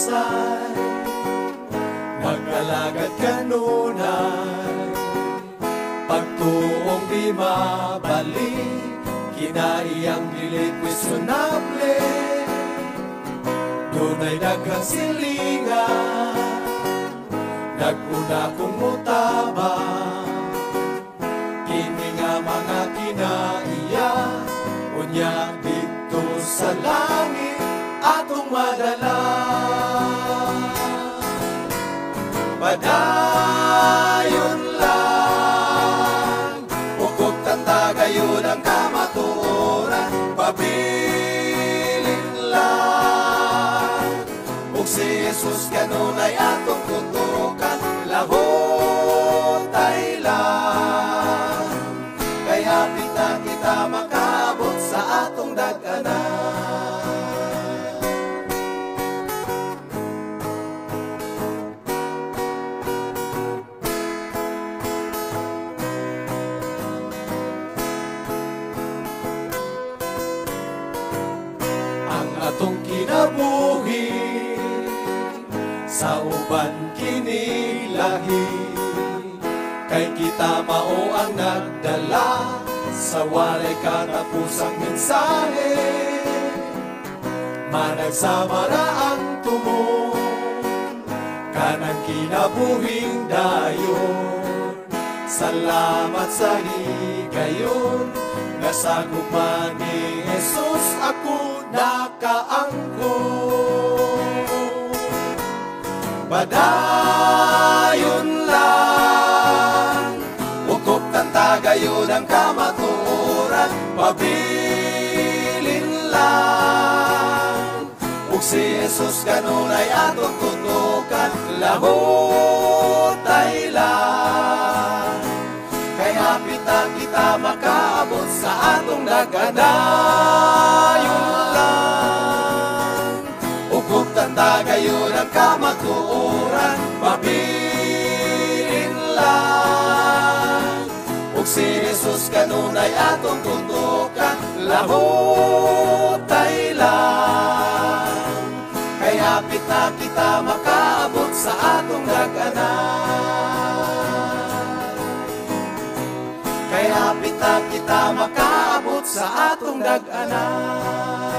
kasay, nagkalagad kanunay, pagtuong di mabalik, kinaiyang dili questionable, dunay daghang silingan, naguna kong mutabang, kini nga mga kinaiya, unya dito sa langit atong madala. Padayon lang, ukog tanda gayon ang kamatuoran, pabilin lang, ug si Jesus kanunay atong tutukan, lahotay lang, kay hapit na kita makaabot sa atong dag-anan. Atong kinabuhi sa uban kinilahi, kay kita mao ang nagdala sa walay katapusang mensahe, managsama ra ang tumon kanang kinabuhing dayon. Salamat sa higayon, nasagupman ni Jesus ako nakaangkon. Padayon lang, ukop tanta gayon ang kamatuoran, pabilin lang, ug si Jesus kanunay atong tutukan, lahotay lang, kay hapit na kita makaabot sa atong dag-anan. Ukop tanda gayon ang kamatuoran, pabilin lang, ug si Jesus kanunay atong tutukan, lahotay lang, kay hapit na kita makaabot sa atong dag-anan. Kay hapit na kita makaabot sa atong dag-anan.